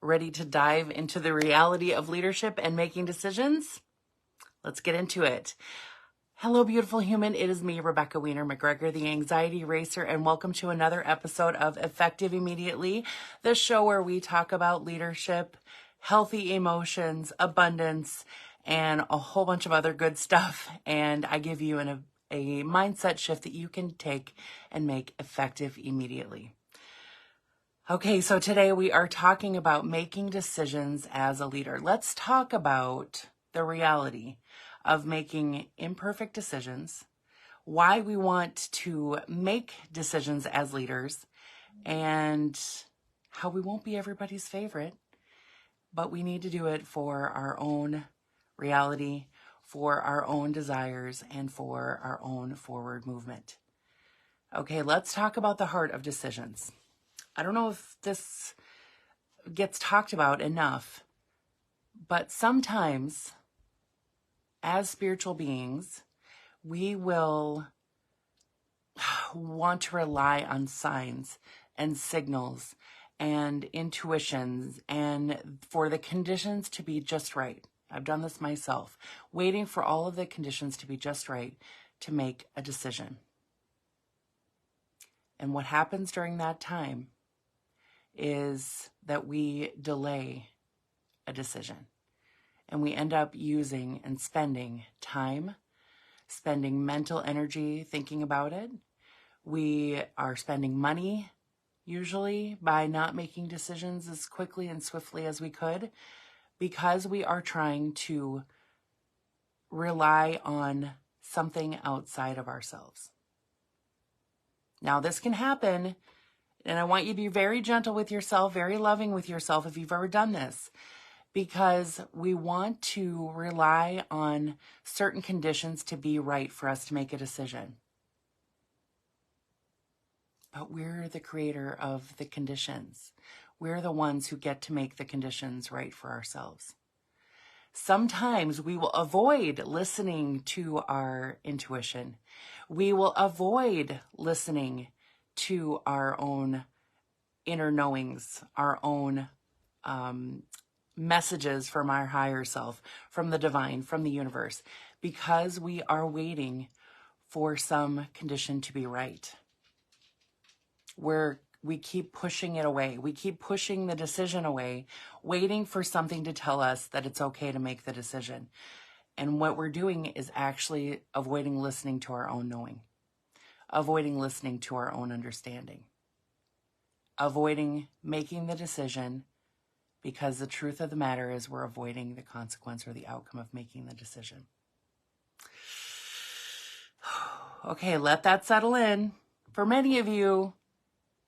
Ready to dive into the reality of leadership and making decisions? Let's get into it. Hello, beautiful human. It is me, Rebecca Wiener McGregor, the Anxiety Racer, and welcome to another episode of Effective Immediately, the show where we talk about leadership, healthy emotions, abundance, and a whole bunch of other good stuff. And I give you a mindset shift that you can take and make effective immediately. Okay, so today we are talking about making decisions as a leader. Let's talk about the reality of making imperfect decisions, why we want to make decisions as leaders, and how we won't be everybody's favorite, but we need to do it for our own reality, for our own desires, and for our own forward movement. Okay, let's talk about the heart of decisions. I don't know if this gets talked about enough, but sometimes as spiritual beings, we will want to rely on signs and signals and intuitions and for the conditions to be just right. I've done this myself, waiting for all of the conditions to be just right to make a decision. And what happens during that time is that we delay a decision and we end up using and spending time, spending mental energy thinking about it. We are spending money usually by not making decisions as quickly and swiftly as we could because we are trying to rely on something outside of ourselves. Now, this can happen. And I want you to be very gentle with yourself, very loving with yourself if you've ever done this, because we want to rely on certain conditions to be right for us to make a decision. But we're the creator of the conditions. We're the ones who get to make the conditions right for ourselves. Sometimes we will avoid listening to our intuition. We will avoid listening to our own inner knowings, our own messages from our higher self, from the divine, from the universe, because we are waiting for some condition to be right. We keep pushing it away. We keep pushing the decision away, waiting for something to tell us that it's okay to make the decision. And what we're doing is actually avoiding listening to our own knowing, avoiding listening to our own understanding, avoiding making the decision because the truth of the matter is we're avoiding the consequence or the outcome of making the decision. Okay, let that settle in. For many of you,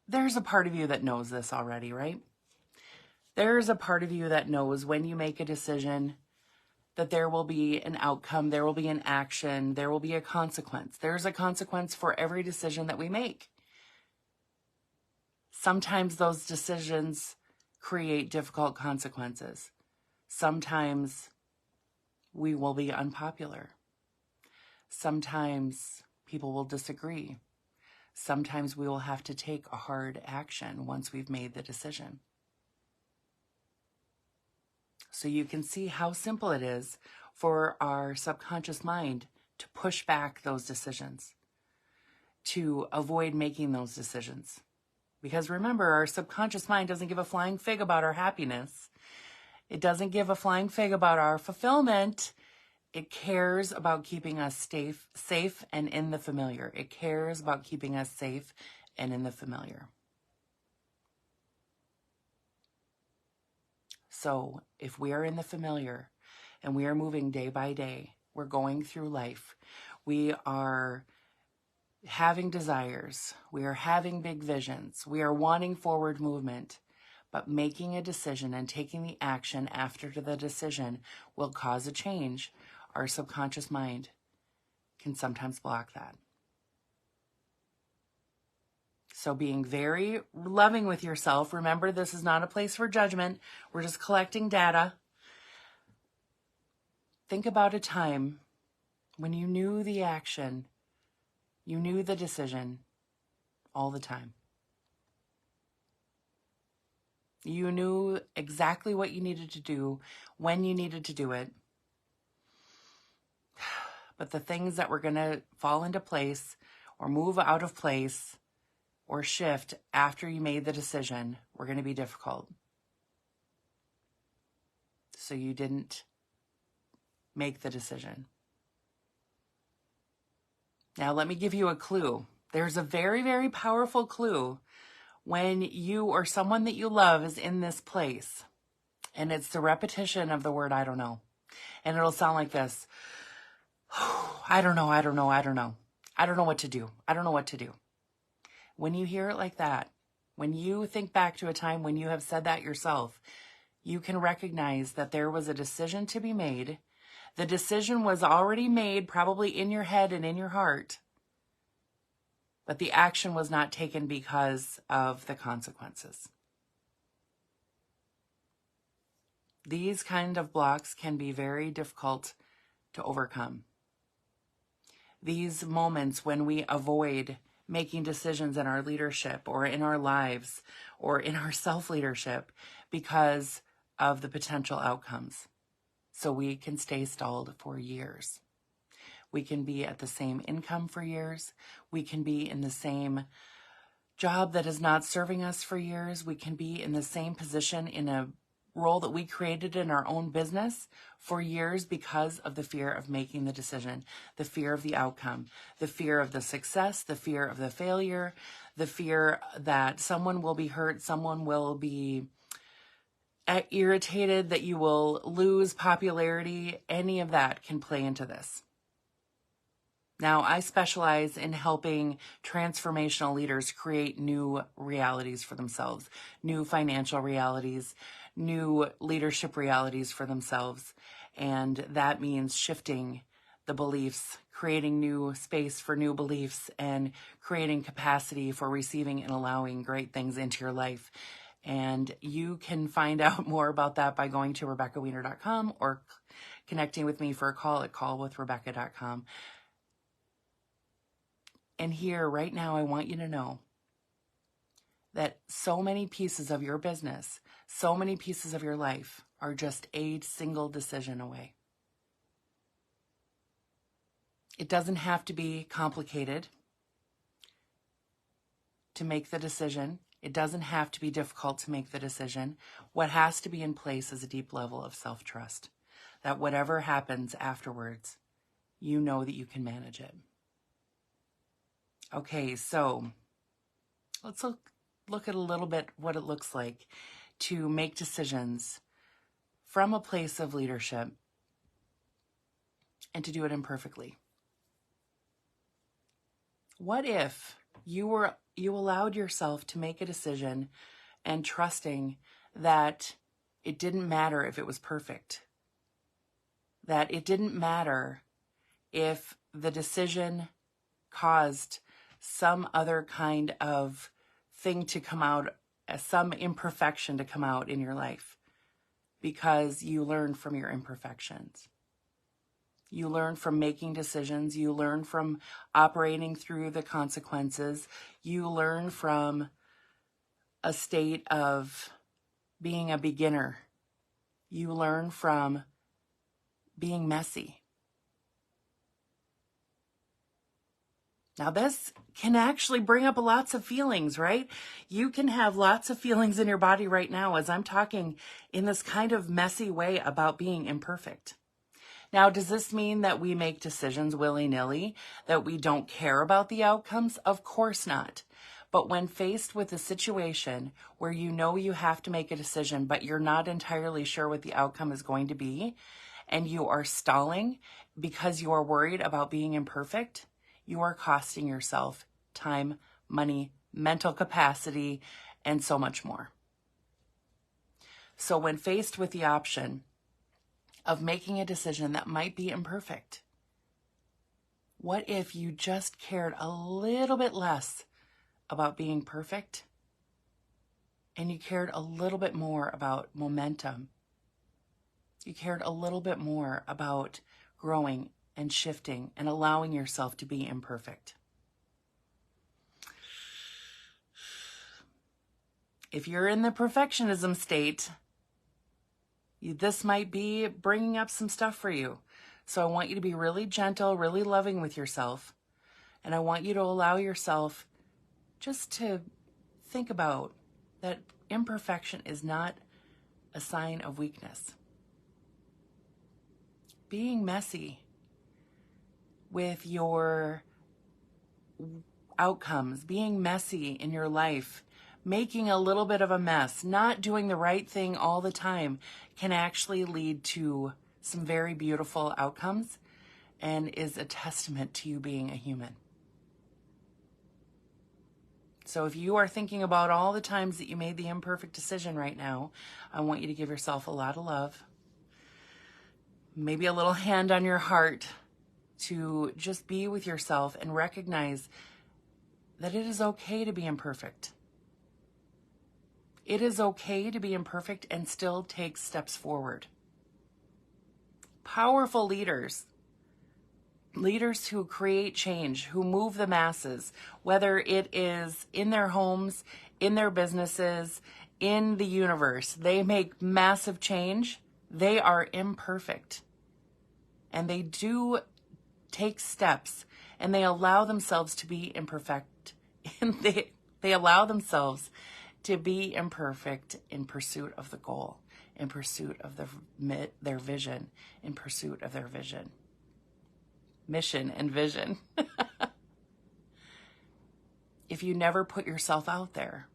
there's a part of you that knows this already, right? There's a part of you that knows when you make a decision that there will be an outcome, there will be an action, there will be a consequence. There's a consequence for every decision that we make. Sometimes those decisions create difficult consequences. Sometimes we will be unpopular. Sometimes people will disagree. Sometimes we will have to take a hard action once we've made the decision. So you can see how simple it is for our subconscious mind to push back those decisions, to avoid making those decisions. Because remember, our subconscious mind doesn't give a flying fig about our happiness. It doesn't give a flying fig about our fulfillment. It cares about keeping us safe and in the familiar. It cares about keeping us safe and in the familiar. So if we are in the familiar and we are moving day by day, we're going through life, we are having desires, we are having big visions, we are wanting forward movement, but making a decision and taking the action after the decision will cause a change. Our subconscious mind can sometimes block that. So being very loving with yourself, remember this is not a place for judgment, we're just collecting data. Think about a time when you knew the action, you knew the decision all the time. You knew exactly what you needed to do, when you needed to do it. But the things that were going to fall into place or move out of place or shift after you made the decision were going to be difficult. So you didn't make the decision. Now, let me give you a clue. There's a very, very powerful clue when you or someone that you love is in this place. And it's the repetition of the word, I don't know. And it'll sound like this. I don't know. I don't know what to do. I don't know what to do. When you hear it like that, when you think back to a time when you have said that yourself, you can recognize that there was a decision to be made. The decision was already made, probably in your head and in your heart, but the action was not taken because of the consequences. These kind of blocks can be very difficult to overcome. These moments when we avoid making decisions in our leadership or in our lives or in our self-leadership because of the potential outcomes. So we can stay stalled for years. We can be at the same income for years. We can be in the same job that is not serving us for years. We can be in the same position in a role that we created in our own business for years because of the fear of making the decision, the fear of the outcome, the fear of the success, the fear of the failure, the fear that someone will be hurt, someone will be irritated, that you will lose popularity. Any of that can play into this. Now, I specialize in helping transformational leaders create new realities for themselves, new financial realities, new leadership realities for themselves. And that means shifting the beliefs, creating new space for new beliefs, and creating capacity for receiving and allowing great things into your life. And you can find out more about that by going to RebeccaWiener.com or connecting with me for a call at callwithrebecca.com. And here, right now, I want you to know that so many pieces of your business, so many pieces of your life are just a single decision away. It doesn't have to be complicated to make the decision. It doesn't have to be difficult to make the decision. What has to be in place is a deep level of self-trust, that whatever happens afterwards, you know that you can manage it. Okay, so let's look at a little bit what it looks like to make decisions from a place of leadership and to do it imperfectly. What if you allowed yourself to make a decision and trusting that it didn't matter if it was perfect, that it didn't matter if the decision caused some other kind of thing to come out, some imperfection to come out in your life, because you learn from your imperfections. You learn from making decisions. You learn from operating through the consequences. You learn from a state of being a beginner. You learn from being messy. Now, this can actually bring up lots of feelings, right? You can have lots of feelings in your body right now as I'm talking in this kind of messy way about being imperfect. Now, does this mean that we make decisions willy-nilly, that we don't care about the outcomes? Of course not. But when faced with a situation where you know you have to make a decision, but you're not entirely sure what the outcome is going to be, and you are stalling because you are worried about being imperfect, you are costing yourself time, money, mental capacity, and so much more. So when faced with the option of making a decision that might be imperfect, what if you just cared a little bit less about being perfect and you cared a little bit more about momentum? You cared a little bit more about growing and shifting and allowing yourself to be imperfect. If you're in the perfectionism state, this might be bringing up some stuff for you. So I want you to be really gentle, really loving with yourself. And I want you to allow yourself just to think about that imperfection is not a sign of weakness. Being messy with your outcomes, being messy in your life, making a little bit of a mess, not doing the right thing all the time can actually lead to some very beautiful outcomes and is a testament to you being a human. So if you are thinking about all the times that you made the imperfect decision right now, I want you to give yourself a lot of love, maybe a little hand on your heart to just be with yourself and recognize that it is okay to be imperfect. It is okay to be imperfect and still take steps forward. Powerful leaders who create change, who move the masses, whether it is in their homes, in their businesses, in the universe, they make massive change. They are imperfect. And they do take steps and they allow themselves to be imperfect. And they allow themselves to be imperfect in pursuit of the goal, in pursuit of their vision, in pursuit of their vision. Mission and vision. If you never put yourself out there,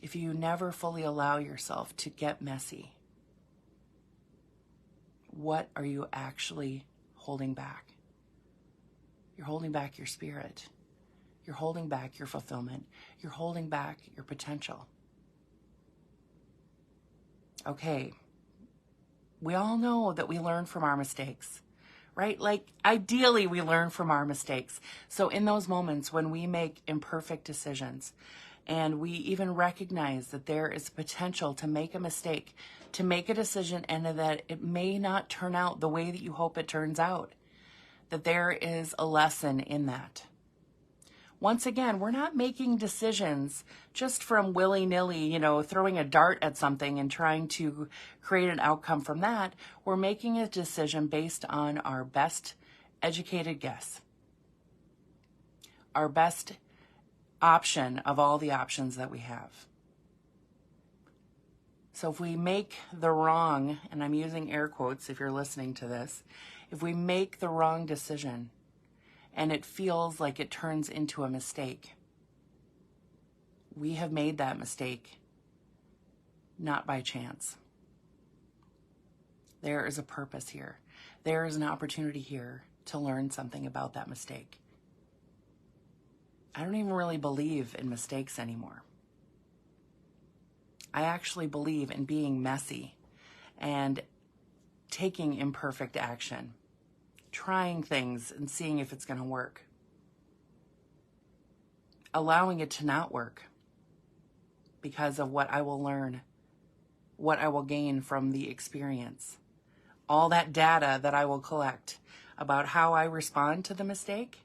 if you never fully allow yourself to get messy, what are you actually holding back? You're holding back your spirit. You're holding back your fulfillment. You're holding back your potential. Okay, we all know that we learn from our mistakes, right? Like, ideally, we learn from our mistakes. So in those moments when we make imperfect decisions and we even recognize that there is potential to make a mistake, to make a decision, and that it may not turn out the way that you hope it turns out, that there is a lesson in that. Once again, we're not making decisions just from willy-nilly, throwing a dart at something and trying to create an outcome from that. We're making a decision based on our best educated guess, our best option of all the options that we have. So if we make the wrong, and I'm using air quotes if you're listening to this, if we make the wrong decision, and it feels like it turns into a mistake, we have made that mistake not by chance. There is a purpose here. There is an opportunity here to learn something about that mistake. I don't even really believe in mistakes anymore. I actually believe in being messy and taking imperfect action, trying things and seeing if it's going to work, allowing it to not work because of what I will learn, what I will gain from the experience, all that data that I will collect about how I respond to the mistake,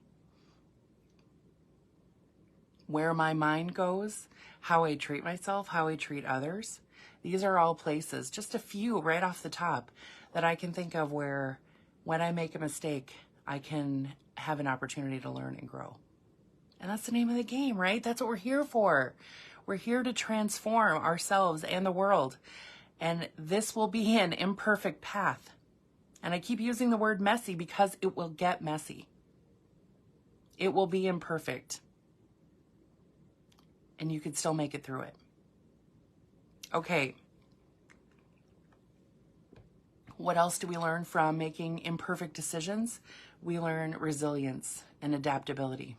where my mind goes, how I treat myself, how I treat others. These are all places, just a few right off the top, that I can think of where when I make a mistake, I can have an opportunity to learn and grow. And that's the name of the game, right? That's what we're here for. We're here to transform ourselves and the world. And this will be an imperfect path. And I keep using the word messy because it will get messy. It will be imperfect. And you could still make it through it. Okay. What else do we learn from making imperfect decisions? We learn resilience and adaptability.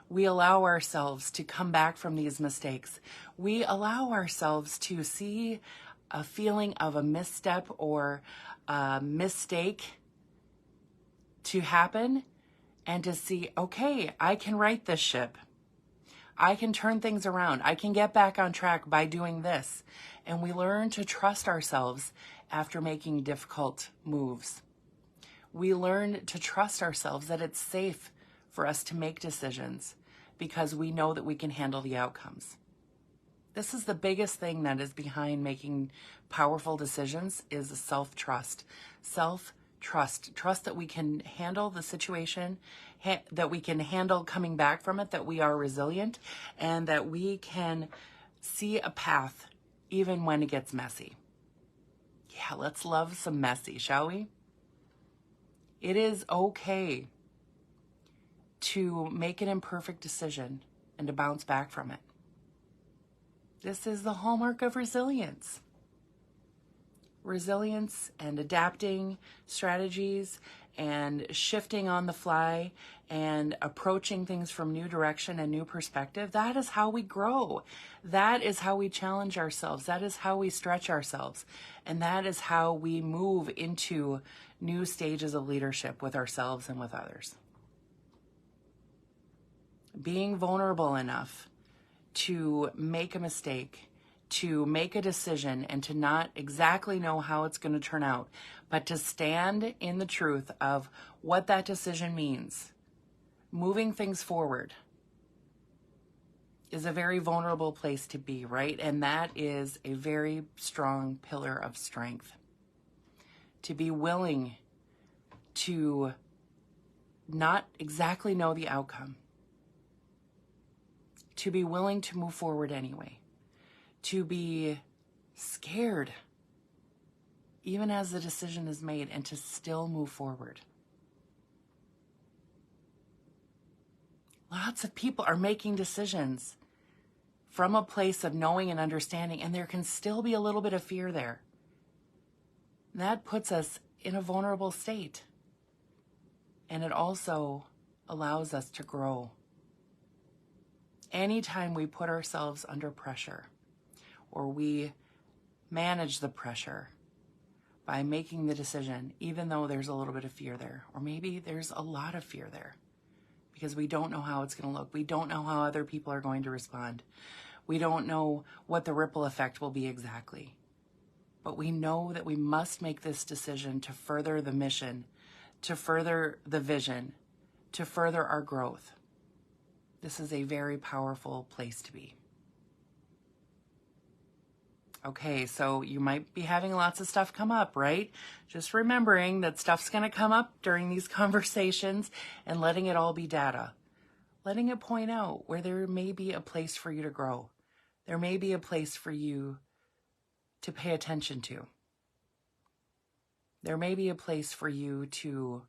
We allow ourselves to come back from these mistakes. We allow ourselves to see a feeling of a misstep or a mistake to happen and to see, okay, I can right this ship. I can turn things around. I can get back on track by doing this. And we learn to trust ourselves after making difficult moves. We learn to trust ourselves that it's safe for us to make decisions because we know that we can handle the outcomes. This is the biggest thing that is behind making powerful decisions, is self-trust. Self-trust. Trust that we can handle the situation, that we can handle coming back from it, that we are resilient, and that we can see a path even when it gets messy. Yeah, let's love some messy, shall we? It is okay to make an imperfect decision and to bounce back from it. This is the hallmark of resilience. Resilience and adapting strategies and shifting on the fly and approaching things from new direction and new perspective. That is how we grow. That is how we challenge ourselves. That is how we stretch ourselves. And that is how we move into new stages of leadership with ourselves and with others. Being vulnerable enough to make a mistake, to make a decision, and to not exactly know how it's going to turn out, but to stand in the truth of what that decision means, moving things forward, is a very vulnerable place to be, right? And that is a very strong pillar of strength. To be willing to not exactly know the outcome, to be willing to move forward anyway, to be scared even as the decision is made, and to still move forward. Lots of people are making decisions from a place of knowing and understanding, and there can still be a little bit of fear there. That puts us in a vulnerable state, and it also allows us to grow. Anytime we put ourselves under pressure, or we manage the pressure by making the decision, even though there's a little bit of fear there, or maybe there's a lot of fear there, because we don't know how it's going to look. We don't know how other people are going to respond. We don't know what the ripple effect will be exactly. But we know that we must make this decision to further the mission, to further the vision, to further our growth. This is a very powerful place to be. Okay, so you might be having lots of stuff come up, right? Just remembering that stuff's going to come up during these conversations and letting it all be data. Letting it point out where there may be a place for you to grow. There may be a place for you to pay attention to. There may be a place for you to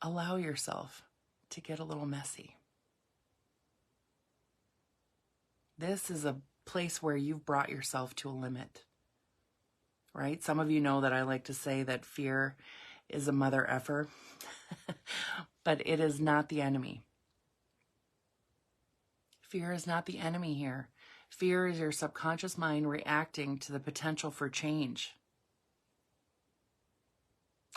allow yourself to get a little messy. This is a place where you've brought yourself to a limit, right? Some of you know that I like to say that fear is a mother effer, but it is not the enemy. Fear is not the enemy here. Fear is your subconscious mind reacting to the potential for change.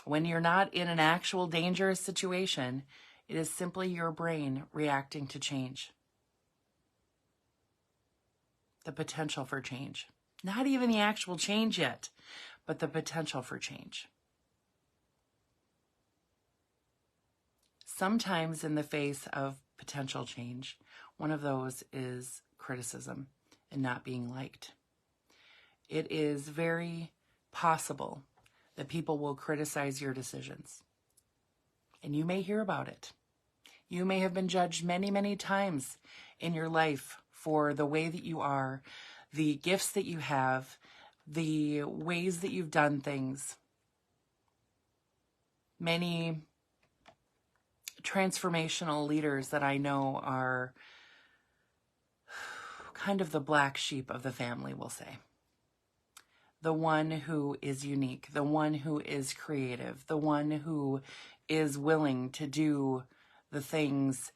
When you're not in an actual dangerous situation, it is simply your brain reacting to change. The potential for change. Not even the actual change yet, but the potential for change. Sometimes in the face of potential change, one of those is criticism and not being liked. It is very possible that people will criticize your decisions. And you may hear about it. You may have been judged many, many times in your life for the way that you are, the gifts that you have, the ways that you've done things. Many transformational leaders that I know are kind of the black sheep of the family, we'll say. The one who is unique, the one who is creative, the one who is willing to do the things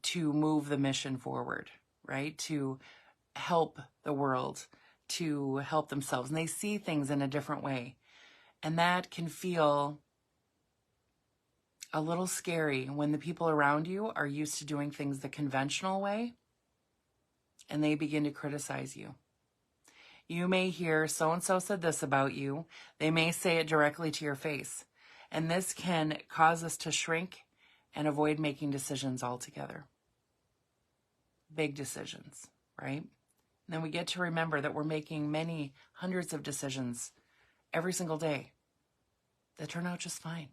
to move the mission forward, right? To help the world, to help themselves. And they see things in a different way. And that can feel a little scary when the people around you are used to doing things the conventional way and they begin to criticize you. You may hear so-and-so said this about you. They may say it directly to your face. And this can cause us to shrink and avoid making decisions altogether. big decisions, right? And then we get to remember that we're making many hundreds of decisions every single day that turn out just fine.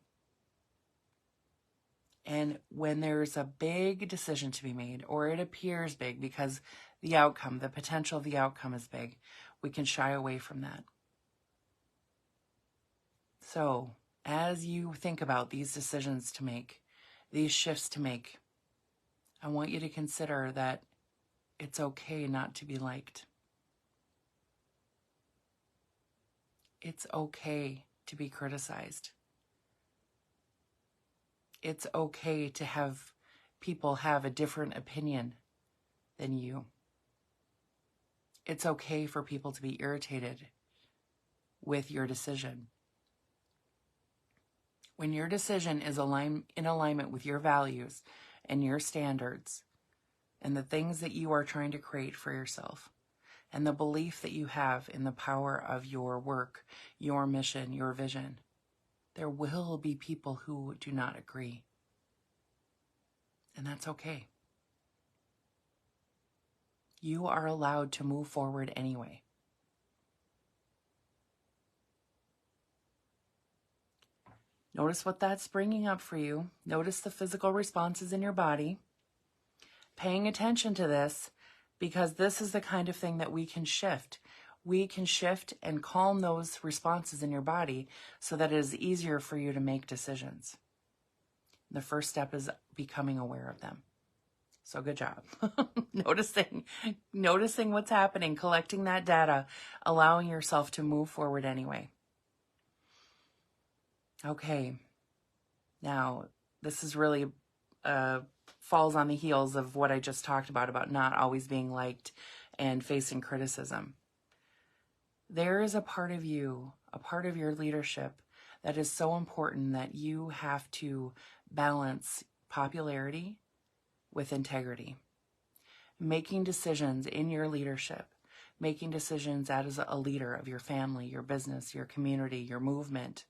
And when there's a big decision to be made, or it appears big because the outcome, the potential of the outcome is big, we can shy away from that. So as you think about these decisions to make, these shifts to make, I want you to consider that it's okay not to be liked. It's okay to be criticized. It's okay to have people have a different opinion than you. It's okay for people to be irritated with your decision. When your decision is in alignment with your values and your standards and the things that you are trying to create for yourself and the belief that you have in the power of your work, your mission, your vision, there will be people who do not agree. And that's okay. You are allowed to move forward anyway. Notice what that's bringing up for you. Notice the physical responses in your body. Paying attention to this, because this is the kind of thing that we can shift. We can shift and calm those responses in your body so that it is easier for you to make decisions. The first step is becoming aware of them. So good job. Noticing what's happening, collecting that data, allowing yourself to move forward anyway. Okay. Now, this is really falls on the heels of what I just talked about not always being liked and facing criticism. There is a part of you, a part of your leadership that is so important that you have to balance popularity with integrity. Making decisions in your leadership, making decisions as a leader of your family, your business, your community, your movement.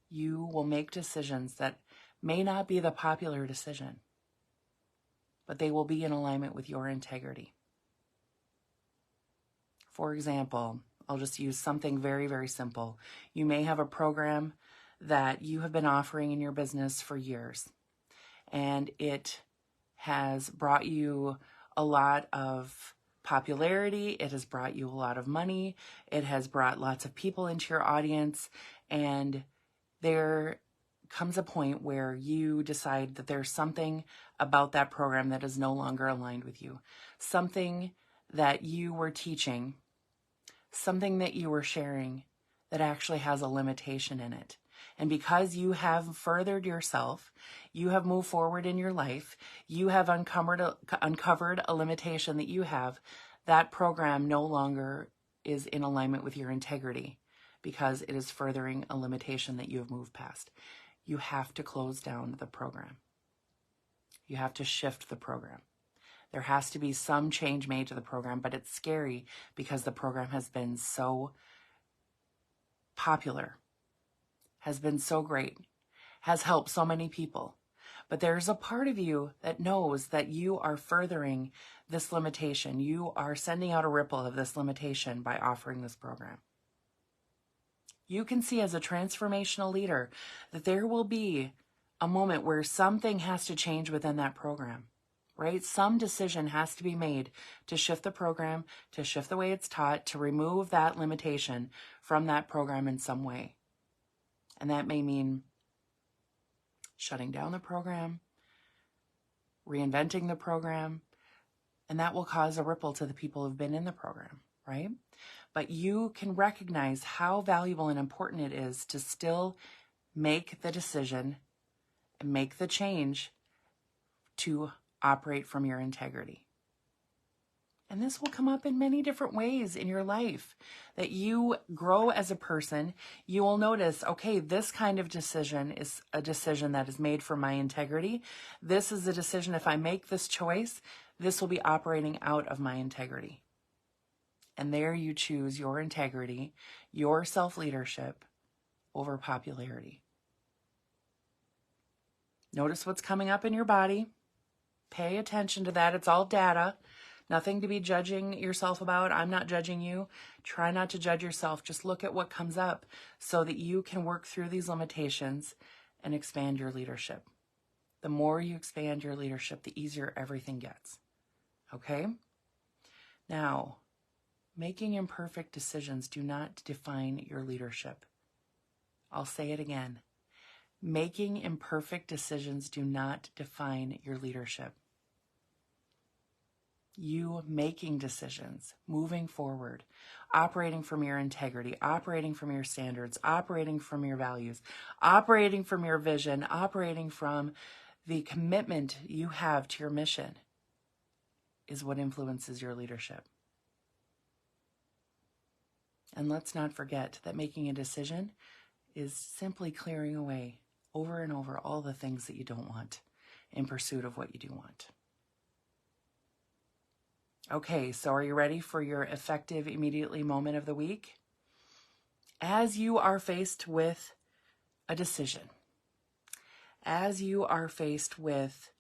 You will make decisions that may not be the popular decision, but they will be in alignment with your integrity. For example, I'll just use something very, very simple. You may have a program that you have been offering in your business for years, and it has brought you a lot of popularity. It has brought you a lot of money. It has brought lots of people into your audience, and there comes a point where you decide that there's something about that program that is no longer aligned with you. Something that you were teaching, something that you were sharing that actually has a limitation in it. And because you have furthered yourself, you have moved forward in your life, you have uncovered a limitation that you have, that program no longer is in alignment with your integrity because it is furthering a limitation that you have moved past. You have to close down the program. You have to shift the program. There has to be some change made to the program, but it's scary because the program has been so popular, has been so great, has helped so many people. But there's a part of you that knows that you are furthering this limitation. You are sending out a ripple of this limitation by offering this program. You can see as a transformational leader that there will be a moment where something has to change within that program, right? Some decision has to be made to shift the program, to shift the way it's taught, to remove that limitation from that program in some way. And that may mean shutting down the program, reinventing the program, and that will cause a ripple to the people who've been in the program, right? But you can recognize how valuable and important it is to still make the decision and make the change to operate from your integrity. And this will come up in many different ways in your life. That you grow as a person, you will notice, okay, this kind of decision is a decision that is made for my integrity. This is a decision, if I make this choice, this will be operating out of my integrity. And there you choose your integrity, your self-leadership over popularity. Notice what's coming up in your body. Pay attention to that. It's all data. Nothing to be judging yourself about. I'm not judging you. Try not to judge yourself. Just look at what comes up so that you can work through these limitations and expand your leadership. The more you expand your leadership, the easier everything gets. Okay? Now, making imperfect decisions do not define your leadership. I'll say it again. Making imperfect decisions do not define your leadership. You making decisions, moving forward, operating from your integrity, operating from your standards, operating from your values, operating from your vision, operating from the commitment you have to your mission is what influences your leadership. And let's not forget that making a decision is simply clearing away over and over all the things that you don't want in pursuit of what you do want. Okay, so are you ready for your effective immediately moment of the week? As you are faced with a decision, as you are faced with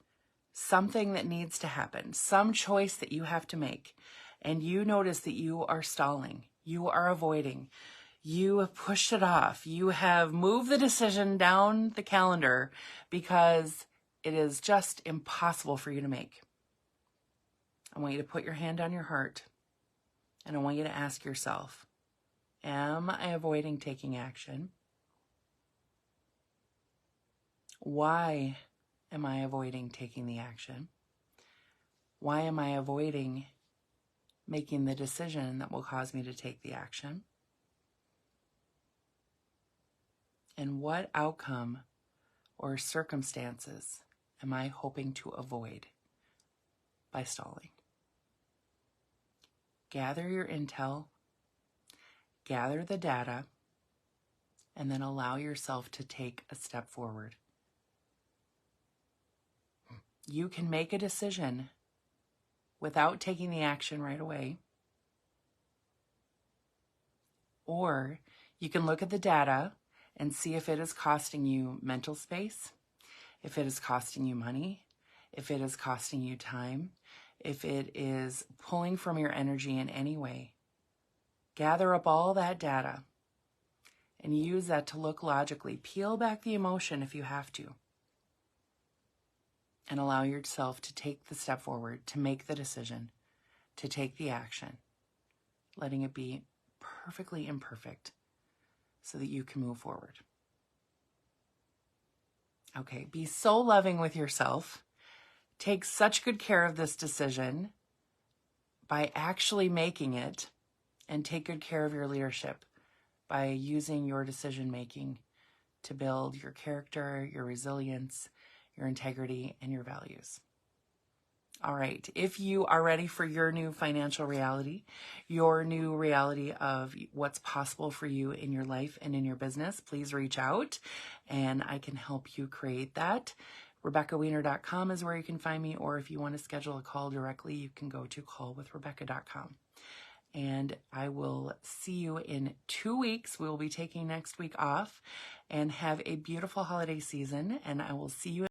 something that needs to happen, some choice that you have to make, and you notice that you are stalling, you are avoiding, you have pushed it off, you have moved the decision down the calendar because it is just impossible for you to make. I want you to put your hand on your heart, and I want you to ask yourself, am I avoiding taking action? Why am I avoiding taking the action? Why am I avoiding making the decision that will cause me to take the action? And what outcome or circumstances am I hoping to avoid by stalling? Gather your intel, gather the data, and then allow yourself to take a step forward. You can make a decision without taking the action right away, or you can look at the data and see if it is costing you mental space, if it is costing you money, if it is costing you time, if it is pulling from your energy in any way. Gather up all that data and use that to look logically. Peel back the emotion if you have to, and allow yourself to take the step forward, to make the decision, to take the action, letting it be perfectly imperfect so that you can move forward. Okay, be so loving with yourself. Take such good care of this decision by actually making it, and take good care of your leadership by using your decision-making to build your character, your resilience, your integrity, and your values. All right, if you are ready for your new financial reality, your new reality of what's possible for you in your life and in your business, please reach out and I can help you create that. RebeccaWiener.com is where you can find me, or if you want to schedule a call directly, you can go to callwithrebecca.com. And I will see you in 2 weeks. We will be taking next week off, and have a beautiful holiday season, and I will see you